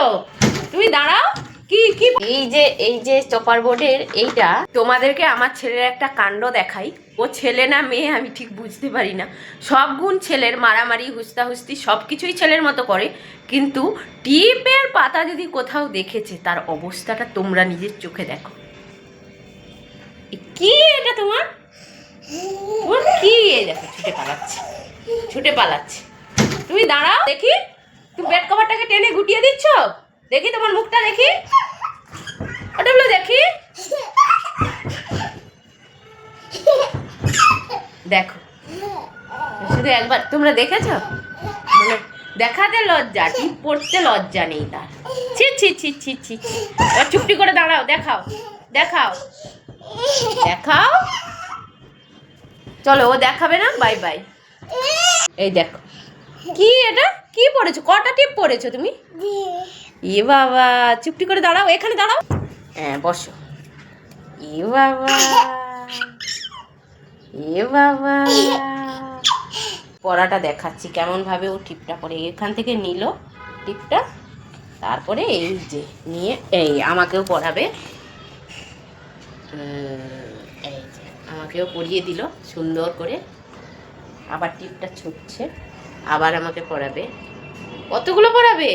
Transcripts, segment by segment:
হলো? তুমি দাঁড়াও। কি কি এই যে চপার বোর্ডের এইটা তোমাদেরকে আমার ছেলের একটা কাণ্ড দেখাই। ও ছেলে না মেয়ে আমি ঠিক বুঝতে পারি না। সব গুণ ছেলের, মারামারি হুস্তাহুস্তি সব কিছুই ছেলের মতো করে, কিন্তু টিপের পাতা যদি কোথাও দেখেছে তার অবস্থাটা তোমরা নিজের চোখে দেখো। কি এটা তোমার কি? এই দেখো ছুটে পালাচ্ছে। তুমি দাঁড়াও দেখি, তুমি বেড কভারটাকে টেনে গুটিয়ে দিচ্ছ। দেখি তোমার মুখটা দেখি, ওটা হলো দেখি। দেখো শুধু একবার তোমরা দেখেছো, মানে দেখাতে লজ্জা, টিপ পড়তে লজ্জা নেই তার। ছি ছি ছি ছি ছি। এবার চুপটি করে দাঁড়াও, দেখাও দেখাও দেখাও। চলো, ও দেখাবে না, বাই বাই। এই দেখো কি এটা, কি পড়েছো? কটা টিপ পড়েছো তুমি? এ বাবা, চুপটি করে দাঁড়াও, এখানে দাঁড়াও। হ্যাঁ বসো। এ বাবা এ বাবা, পড়াটা দেখাচ্ছি কেমন ভাবে ও টিপটা পড়ে। এখান থেকে নিল টিপটা, তারপরে এই যে নিয়ে এই আমাকেও পড়াবে। এই যে আমাকেও পড়িয়ে দিল সুন্দর করে। আবার টিপটা ছুটছে, আবার আমাকে পড়াবে। কতগুলো পড়াবে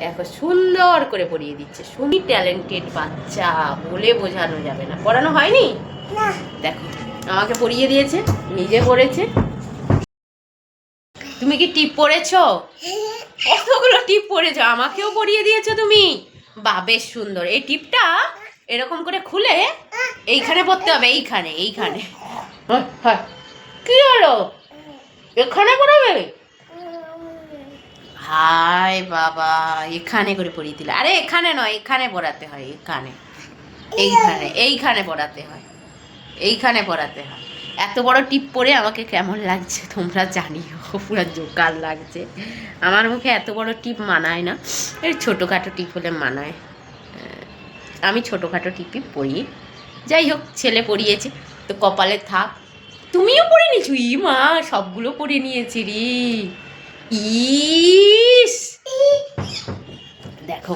দেখো, সুন্দর করে পড়িয়ে দিচ্ছে। শুনি ট্যালেন্টেড বাচ্চা, বলে বোঝানো যাবে না। পড়ানো হয়নি? দেখো আমাকে পড়িয়ে দিয়েছে, নিজে পড়েছে। তুমি কি টিপ পড়েছো? কতগুলো টিপ পড়েছো, আমাকেও পড়িয়ে দিয়েছো তুমি। বাহ, বেশ সুন্দর। এই টিপটা এরকম করে খুলে এইখানে পড়তে হবে, এইখানে এইখানে। কি হলো, এখানে পড়াবে? হাই বাবা, এখানে করে পড়িয়ে দিলে। আরে এখানে নয়, এখানে পড়াতে হয়, এখানে এইখানে পড়াতে হয়, এইখানে পড়াতে হয়। এত বড় টিপ পরে আমাকে কেমন লাগছে তোমরা জানিও, পুরো জোকার লাগছে। আমার মুখে এত বড় টিপ মানায় না, এই ছোটোখাটো টিপ হলে মানায়। আমি ছোটোখাটো টিপই পরি। যাই হোক, ছেলে পড়িয়েছে তো কপালে থাক। তুমিও পড়ে নিয়েছো? ই মা, সবগুলো পড়ে নিয়েছি রে। ইস দেখো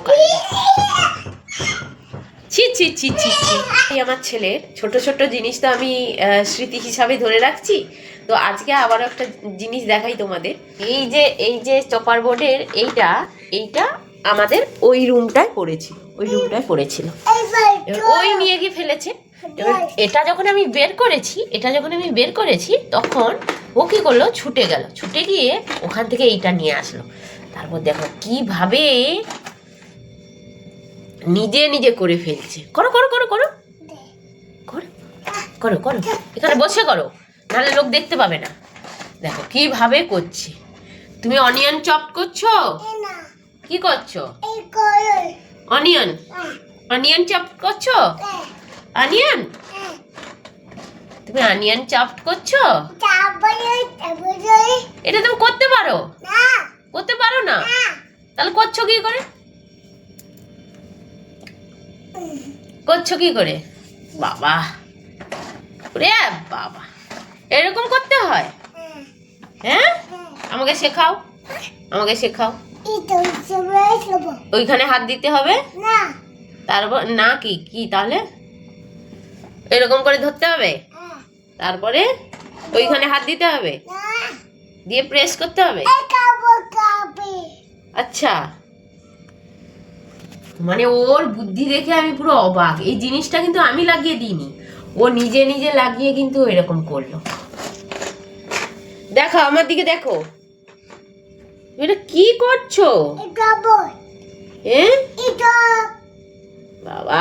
ছি ছি ছি ছি ছি। আমার ছেলের ছোট ছোট জিনিস তো আমি স্মৃতি হিসাবে ধরে রাখছি। তো আজকে আবার একটা জিনিস দেখাই তোমাদের। এই যে চপার বোর্ডের এইটা আমাদের ওই রুমটায় পড়েছিল, পড়েছিল। ওই নিয়ে গিয়ে ফেলেছে। এবার এটা যখন আমি বের করেছি তখন ও কি করলো, ছুটে গেল, ছুটে গিয়ে ওখান থেকে এইটা নিয়ে আসলো। তারপর দেখো কিভাবে নিজে নিজে করে ফেলছে। করো করো করো করো করো করো করো, এখানে বসে করো, নাহলে লোক দেখতে পাবে না। দেখো কিভাবে করছে। তুমি অনিয়ন চপ করছো? কি করছো? অনিয়ন চপ করছো? অনিয়ন, তুমি অনিয়ন চপ করছো? এটা তুমি করতে পারো? করতে পারো না? তাহলে করছো কি করে? বাবা রে বাবা, এরকম করতে হয়? হ্যাঁ, আমাকে শেখাও। ওইখানে হাত দিতে হবে, তারপর না কি তাহলে এরকম করে ধরতে হবে, তারপরে ওইখানে হাত দিতে হবে, দিয়ে প্রেস করতে হবে। আচ্ছা, মানে ওর বুদ্ধি দেখে আমি পুরো অবাক। এই জিনিসটা কিন্তু আমি লাগিয়ে দিইনি, ও নিজে নিজে লাগিয়ে কিন্তু এরকম করলো। দেখো আমার দিকে, দেখো এটা কি করছো? বাবা